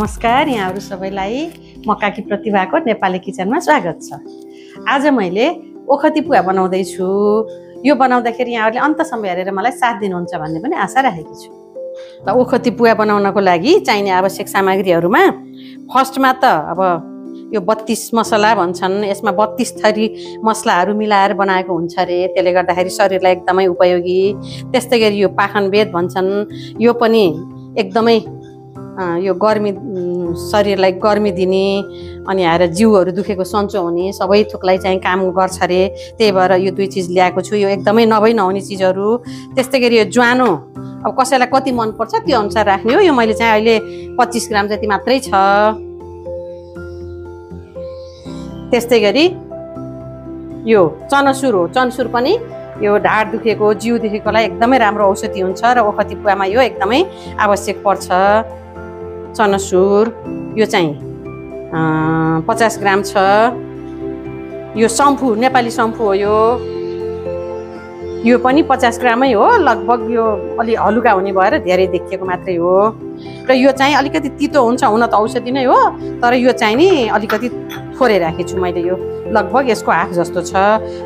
नमस्कार, यहाँहरु सबैलाई मकाकी प्रतिभाको नेपाली किचनमा स्वागत छ। आज मैले ओखती पुवा बनाउँदै छु। यो बनाउँदाखेरि यहाँहरुले अन्तसम्म हेरेर मलाई साथ दिनुहुन्छ भन्ने पनि आशा राखेको छु। ल ओखती पुवा बनाउनको लागि चाहिने आवश्यक सामग्रीहरुमा फर्स्टमा त अब यो 32 मसला भन्छन्, यसमा 32 थरी मसलाहरु मिलाएर बनाएको हुन्छ रे, त्यसले गर्दाखेरि शरीरलाई एकदमै उपयोगी। त्यस्तैगरी यो पाखनबेद भन्छन्, यो पनि एकदमै यो गर्मी शरीरलाई गर्मी दिने अनि आएर जिउहरु दुखेको सन्चो हुने सबै थोकलाई चाहिँ काम गर्छ रे। त्यही भएर यो दुई चीज ल्याएको छु। यो एकदमै नभई नहुने चीजहरु। त्यस्तैगरी यो ज्वानो अब कसैलाई कति मन पर्छ त्यो अनुसार राख्ने हो। यो मैले चाहिँ अहिले 25 ग्राम जति मात्रै छ। त्यस्तैगरी यो चनसुर हो। चनसुर पनि यो ढाड दुखेको जिउ दुखेकोलाई एकदमै राम्रो औषधि हुन्छ र ओखती पुवामा यो एकदमै आवश्यक पर्छ। चनसुर यो चाहिँ 50 ग्राम छ। यो सम्फु नेपाली सम्फु हो। यो पनि 50 ग्रामै हो। लगभग यो अलि हलुका हुने भएर धेरै देखिएको मात्रै हो। र यो चाहिँ अलिकति तितो हुन्छ, हुन त औषधि नै हो, तर यो चाहिँ नि अलिकति थोरै राखेछु मैले। यो लगभग यसको हाफ जस्तो छ।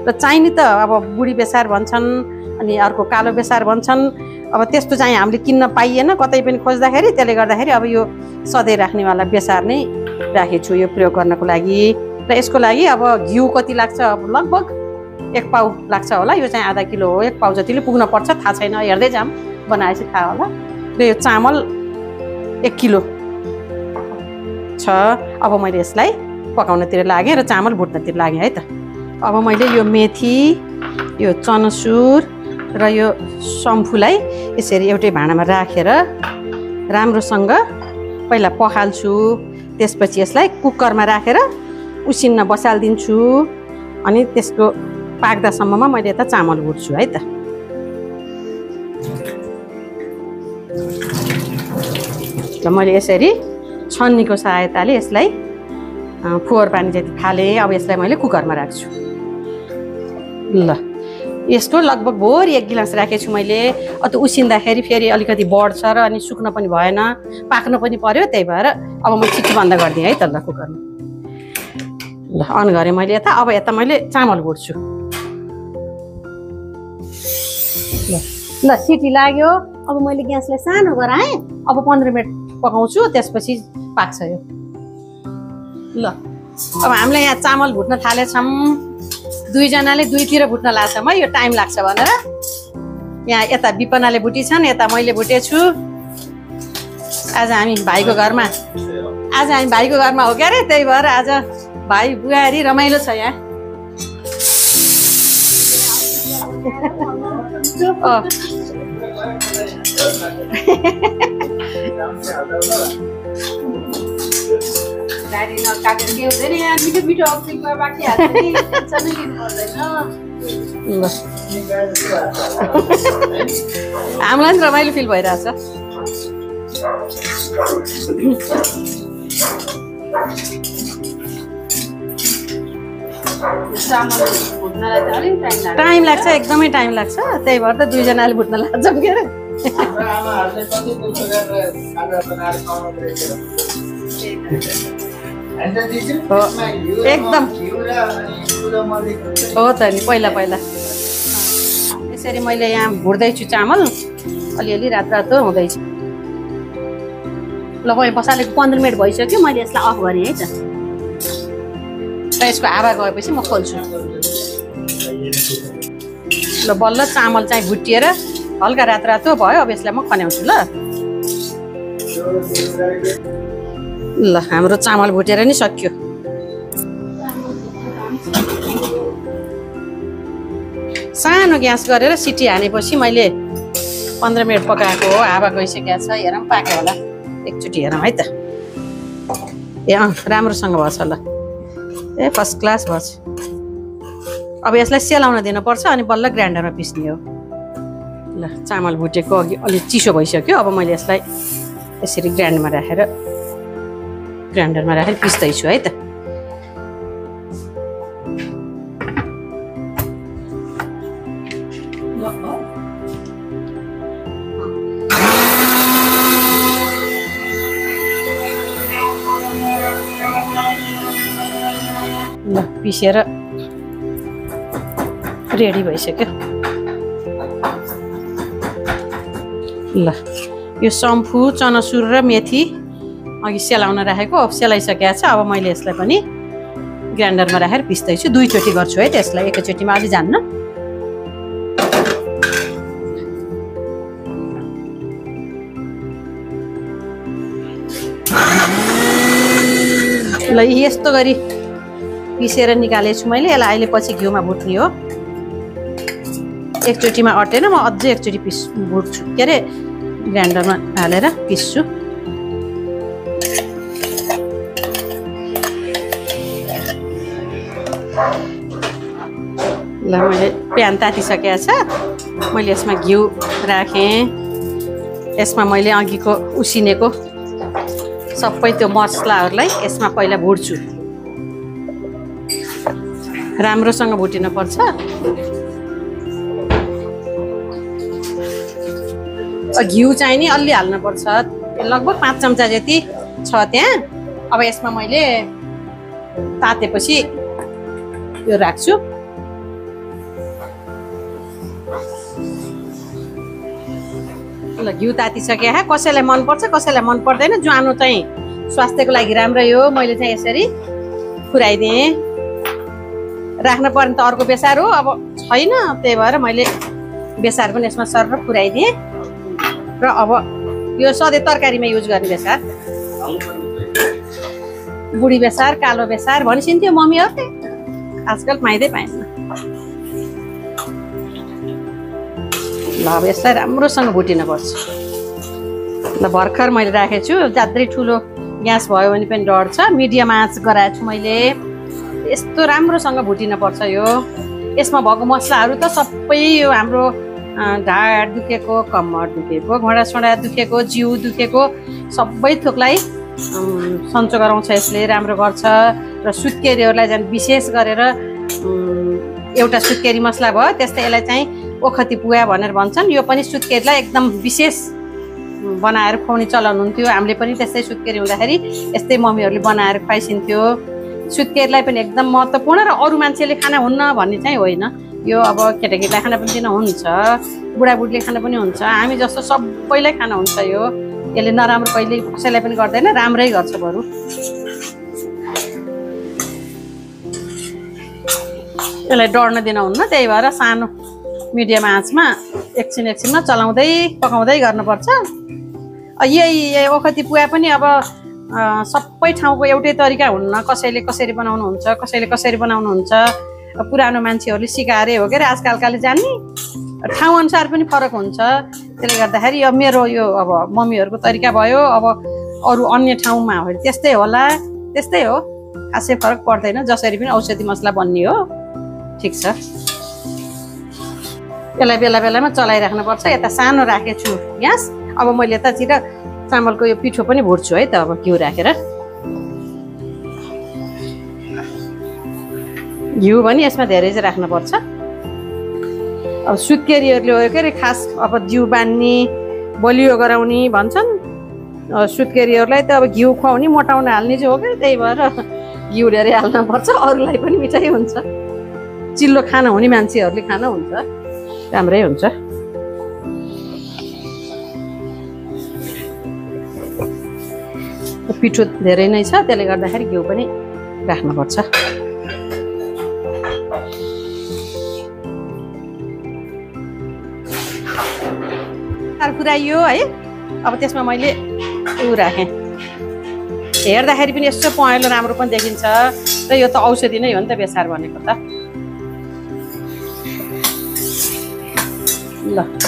र चाहिने त अब बुढी बेसार भन्छन् अनि अर्को कालो बेसार भन्छन्। अब त्यस्तो चाहिँ हामीले किन्न पाइएन कतै पनि खोज्दाखेरि, त्यसले गर्दाखेरि अब यो सधैँ राख्नेवाला बेसार नै राखेछु यो प्रयोग गर्नको लागि। र यसको लागि अब घिउ कति लाग्छ, अब लगभग 1 पाउ लाग्छ होला। यो चाहिँ आधा किलो हो। 1 पाउ जतिले पुग्न पर्छ, थाहा छैन, हेर्दै जाम, बनाएपछि थाहा होला। र यो चामल 1 किलो छ। अब मैले यसलाई पकाउनतिर लागेँ र चामल भुट्नतिर लागेँ है त। अब मैले यो मेथी, यो चनसुर र यो सम्फुलाई यसरी एउटै भाँडामा राखेर राम्रोसँग पहिला पखाल्छु। त्यसपछि यसलाई कुकरमा राखेर उसिन्न बसाल्दिन्छु। अनि त्यसको पाक्दासम्ममा मैले यता चामल भुट्छु है त। र मैले यसरी छन्नीको सहायताले यसलाई फोहोर पानी जति फाले। अब यसलाई मैले कुकरमा राख्छु। ल यसको लगभग भोर 1 गिलास राखेछु मैले। त्यो उसिन्दाखेरि फेरि अलिकति बढ्छ र अनि सुक्न पनि भएन, पाक्नु पनि पर्यो। त्यही भएर अब म छिटो बन्द गरिदिएँ है त। ल कुकरमा ल अन गरेँ मैले यता। अब यता मैले चामल भुट्छु। ल सिटी लाग्यो। अब मैले ग्यासलाई सानो गराएँ। अब 15 मिनट पकाउँछु, त्यसपछि पाक्छ यो। ल अब हामीले यहाँ चामल भुट्न थालेछौँ। 2 जनाले 2 तिर भुट्न लाग्छौँ है। यो टाइम लाग्छ भनेर यहाँ यता विपनाले भुटिछन्, यता मैले भुटेछु। आज हामी भाइको घरमा हो क्या रे। त्यही भएर आज भाइ बुहारी रमाइलो छ यहाँ। हामीलाई पनि रमाइलो फिल भइरहेछ। टाइम लाग्छ, एकदमै टाइम लाग्छ। त्यही भएर त 2 जनाले भुट्न लाग्छौँ के अरे। एकदम हो त नि। पहिला यसरी मैले यहाँ भुट्दैछु चामल। अलिअलि रातो हुँदैछ। ल मैले बसालेको 15 मिनट भइसक्यो। मैले यसलाई अफ गरेँ है त। र यसको हावा गएपछि म खोल्छु। ल बल्ल चामल चाहिँ भुटिएर हल्का रातो भयो। अब यसलाई म खन्याउँछु। ल हाम्रो चामल भुटेर नि सक्यो। सानो ग्यास गरेर सिटी हानेपछि मैले 15 मिनट पकाएको हो। हावा गइसकेको छ। हेरौँ पाक्यो होला। एकचोटि हेरौँ है त। ए राम्रोसँग भएछ। ल ए फर्स्ट क्लास भएछ। अब यसलाई सेलाउन दिनुपर्छ अनि बल्ल ग्राइन्डरमा पिस्ने हो। ल चामल भुटेको अघि अलि चिसो भइसक्यो। अब मैले यसलाई यसरी ग्राइन्डरमा राखेर पिस्दैछु है त। पिसेर रेडी भइसक्यो। ल यो सम्फू चनासुर र मेथी अघि सेलाउन राखेको सेलाइसकेको छ। अब मैले यसलाई पनि ग्राइन्डरमा राखेर पिस्दैछु। दुईचोटि गर्छु है त्यसलाई, एकैचोटिमा अलि जान्न। ल यस्तो गरी पिसेर निकालेछु मैले। यसलाई अहिले पछि घिउमा भुट्ने हो। एकचोटिमा अटेन, म अझै एकचोटि भुट्छु, के अरे ग्राइन्डरमा हालेर पिस्छु। ल मैले प्यान तातिसकेको छ। मैले यसमा घिउ राखेँ। यसमा मैले अघिको उसिनेको सबै त्यो मसलाहरूलाई यसमा पहिला भुट्छु। राम्रोसँग भुटिनुपर्छ। घिउ चाहिँ नि अलि हाल्नुपर्छ, लगभग 5 चम्चा जति छ त्यहाँ। अब यसमा मैले तातेपछि यो राख्छु। ल घिउ तातिसक्यो। कसैलाई मनपर्छ कसैलाई मन पर्दैन। ज्वानो चाहिँ स्वास्थ्यको लागि राम्रो हो। मैले चाहिँ यसरी फुराइदिएँ। राख्न पर्ने त अर्को बेसार हो, अब छैन, त्यही भएर मैले बेसार पनि यसमा सरेर फुराइदिएँ। र अब यो सधैँ तरकारीमा युज गर्ने बेसार, बुढी बेसार, कालो बेसार भनिसिन्थ्यो मम्मीहरूले, आजकल पाइँदै पाइन्न। ल अब यसलाई राम्रोसँग भुटिनुपर्छ। ल भर्खर मैले राखेको छु। ज्यादै ठुलो ग्यास भयो भने पनि डर छ। मिडियम आँच गराएको छु मैले। यस्तो राम्रोसँग भुटिनुपर्छ यो। यसमा भएको मसलाहरू त सबै यो हाम्रो ढाड दुखेको, कम्मर दुखेको, घोडासोडा दुखेको, जिउ दुखेको सबै थोकलाई सन्चो गराउँछ। यसले राम्रो गर्छ। र सुत्केरीहरूलाई झन् विशेष गरेर एउटा सुत्केरी मसला भयो, त्यस्तै यसलाई चाहिँ ओखती पुवा भनेर भन्छन्। यो पनि सुत्केरीलाई एकदम विशेष बनाएर खुवाउने चलन हुन्थ्यो। हामीले पनि त्यस्तै सुत्केरी हुँदाखेरि यस्तै मम्मीहरूले बनाएर खुवाइसिन्थ्यो। सुत्केरीलाई पनि एकदम महत्त्वपूर्ण र अरू मान्छेले खाना हुन्न भन्ने चाहिँ होइन। यो अब केटाकेटीलाई खाना पनि दिन हुन्छ, बुढाबुढीले खाना पनि हुन्छ, हामी जस्तो सबैलाई खाना हुन्छ। यो यसले नराम्रो कहिले कसैलाई पनि गर्दैन, राम्रै गर्छ बरु। यसलाई डढ्न दिन हुन्न, त्यही भएर सानो मिडियम आँचमा एकछिनमा चलाउँदै पकाउँदै गर्नुपर्छ। यही ओखती पुवा पनि अब सबै ठाउँको एउटै तरिका हुन्न। कसैले कसरी बनाउनुहुन्छ, कसैले कसरी बनाउनुहुन्छ। पुरानो मान्छेहरूले सिकाएरै हो के अरे आजकलकाले जान्ने। ठाउँअनुसार पनि फरक हुन्छ। त्यसले गर्दाखेरि अब मेरो यो अब मम्मीहरूको तरिका भयो, अब अरू अन्य ठाउँमा हो त्यस्तै होला, त्यस्तै हो, खासै फरक पर्दैन। जसरी पनि औषधि मसला बन्ने हो, ठिक छ। यसलाई बेला बेलामा चलाइराख्नुपर्छ। यता सानो राखेको छु ग्यास। अब मैले यतातिर चामलको यो पिठो पनि भुट्छु है त। अब घिउ राखेर घिउ पनि यसमा धेरै चाहिँ राख्नुपर्छ। अब सुत्केरीहरूले हो के अरे खास अब जिउ बान्ने, बलियो गराउने भन्छन्। सुत्केरीहरूलाई त अब घिउ खुवाउने, मोटाउन हाल्ने चाहिँ हो क्या। त्यही भएर घिउ धेरै हाल्नुपर्छ। अरूलाई पनि मिठाई हुन्छ। चिल्लो खाना हुने मान्छेहरूले खाना हुन्छ, राम्रै हुन्छ। पिठो धेरै नै छ, त्यसले गर्दाखेरि घिउ पनि राख्नुपर्छ। पुऱ्याइयो है। अब त्यसमा मैले उ राखेँ। हेर्दाखेरि पनि यस्तो पहेँलो राम्रो पनि देखिन्छ। र यो त औषधि नै हो नि त बेसार भनेको त। ल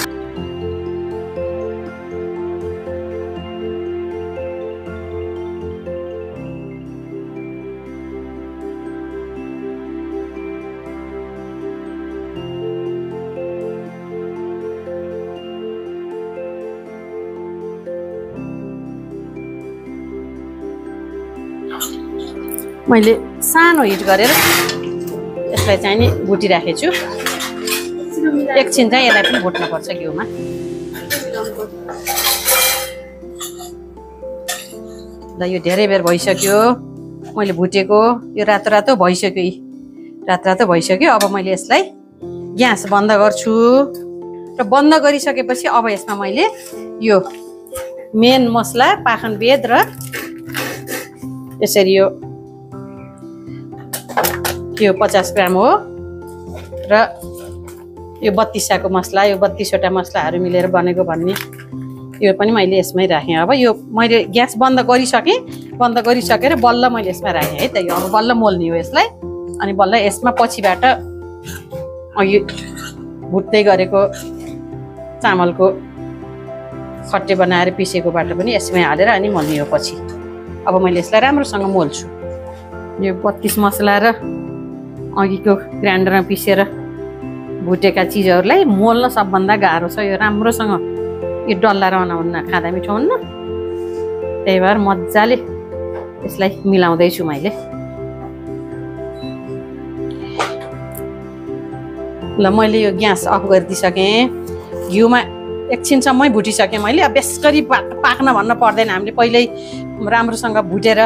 मैले सानो हिट गरेर यसलाई चाहिँ नि भुटिराखेको छु। एकछिन चाहिँ यसलाई पनि भुट्नुपर्छ घिउमा। ल यो धेरै बेर भइसक्यो मैले भुटेको। यो रातो रातो भइसक्यो। रात भइसक्यो। अब मैले यसलाई ग्यास बन्द गर्छु र बन्द गरिसकेपछि अब यसमा मैले यो मेन मसला पाखनबेद र यसरी यो 50 ग्राम हो र यो 32 मसला, यो 32वटा मसलाहरू मिलेर बनेको भन्ने यो पनि मैले यसमै राखेँ। अब यो मैले ग्यास बन्द गरिसकेर बल्ल मैले यसमा राखेँ है त। यो अब बल्ल मोल्ने हो यसलाई। अनि बल्ल यसमा पछिबाट यो भुट्दै गरेको चामलको खट्टे बनाएर पिसेकोबाट पनि यसमै हालेर अनि मोल्ने हो पछि। अब मैले यसलाई राम्रोसँग मोल्छु। यो 32 मसला र अघिको ग्राइन्डरमा पिसेर भुटेका चिजहरूलाई मोल्न सबभन्दा गाह्रो छ। यो राम्रोसँग यो डल्ला रहनुहुन्न, खाँदा मिठो हुन्न। त्यही भएर मजाले यसलाई मिलाउँदैछु मैले। ल मैले यो ग्यास अफ गरिदिइसकेँ। घिउमा एकछिनसम्मै भुटिसकेँ मैले। अब बेसरी पाक्न भन्न पर्दैन, हामीले पहिल्यै राम्रोसँग भुटेर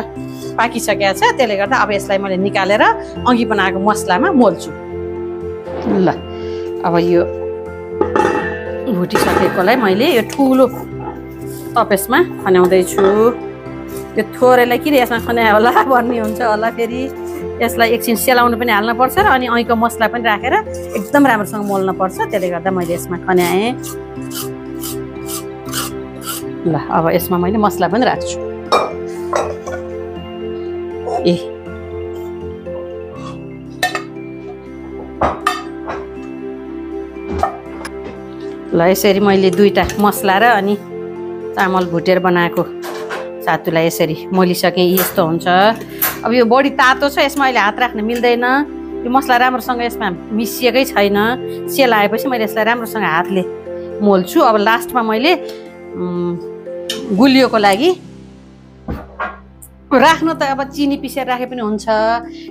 पाकिसकेको छ। त्यसले गर्दा अब यसलाई मैले निकालेर अघि बनाएको मसलामा मोल्छु। ल अब यो भुटिसकेकोलाई मैले यो ठुलो तपेसमा खन्याउँदैछु। त्यो थोरैलाई किन यसमा खन्यायो होला भन्ने हुन्छ होला। फेरि यसलाई एकछिन सेलाउनु पनि हाल्नुपर्छ र अनि अहिलेको मसला पनि राखेर एकदम राम्रोसँग मोल्न पर्छ। त्यसले गर्दा मैले यसमा खन्याएँ। ल अब यसमा मैले मसला पनि राख्छु। ल यसरी मैले दुईटा मसला र अनि चामल भुटेर बनाएको सातुलाई यसरी मोलिसकेँ। यस्तो हुन्छ। अब यो बढी तातो छ, यसमा अहिले हात राख्न मिल्दैन। यो मसला राम्रोसँग यसमा मिसिएकै छैन। सेलाएपछि मैले यसलाई राम्रोसँग हातले मोल्छु। अब लास्टमा मैले गुलियोको लागि राख्नु त अब चिनी पिसेर राखे पनि हुन्छ,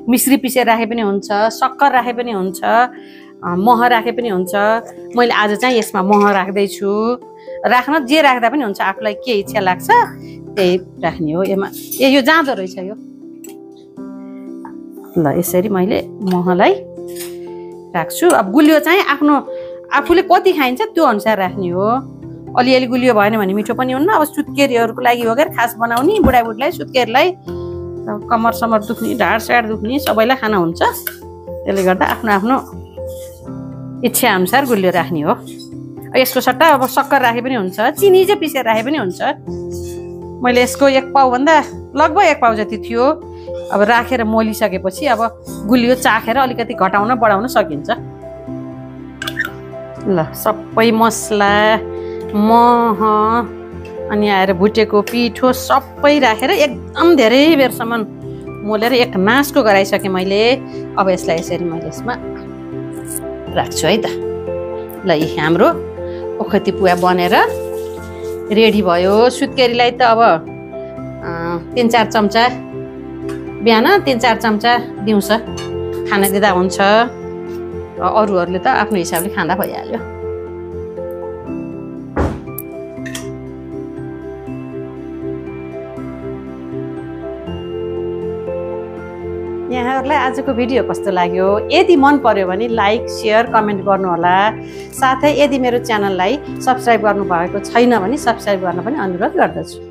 मिश्री पिसेर राखे पनि हुन्छ, सक्कर राखे पनि हुन्छ, मह राखे पनि हुन्छ। मैले आज चाहिँ यसमा मह राख्दैछु। राख्न जे राख्दा पनि हुन्छ, आफूलाई के इच्छा लाग्छ त्यही राख्ने हो। यो जाँदो रहेछ यो। ल यसरी मैले महलाई राख्छु। अब गुलियो चाहिँ आफूले कति खाइन्छ त्यो अनुसार राख्ने हो। अलिअलि गुलियो भएन भने मिठो पनि हुन्न। अब सुत्केरीहरूको लागि हो गएर खास बनाउने, बुढाबुढीलाई सुत्केरीलाई कमर समर दुख्ने, ढाड साड दुख्ने सबैलाई खाना हुन्छ। त्यसले गर्दा आफ्नो आफ्नो इच्छा अनुसार गुलियो राख्ने हो। यसको सट्टा अब सक्कर राखे पनि हुन्छ, चिनी चाहिँ पिसेर राखे पनि हुन्छ। मैले यसको 1 पाउभन्दा लगभग 1 पाउ जति थियो। अब राखेर मोलिसकेपछि अब गुलियो चाखेर अलिकति घटाउन बढाउन सकिन्छ। ल सबै मसला, मह अनि आएर भुटेको पिठो सबै राखेर एकदम धेरै बेरसम्म मोलेर एक नासको गराइसकेँ मैले। अब यसलाई यसरी मैले यसमा राख्छु है त। ल यी हाम्रो ओखती पुवा बनेर रेडी भयो। सुत्केरीलाई त अब 3-4 चम्चा बिहान, 3-4 चम्चा दिउँसो खाना दिँदा हुन्छ। अरूहरूले त आफ्नो हिसाबले खाँदा भइहाल्यो। यहाँहरूलाई आजको भिडियो कस्तो लाग्यो? यदि मन पर्यो भने लाइक, सेयर, कमेन्ट गर्नुहोला। साथै यदि मेरो च्यानललाई सब्स्क्राइब गर्नुभएको छैन भने सब्स्क्राइब गर्न पनि अनुरोध गर्दछु।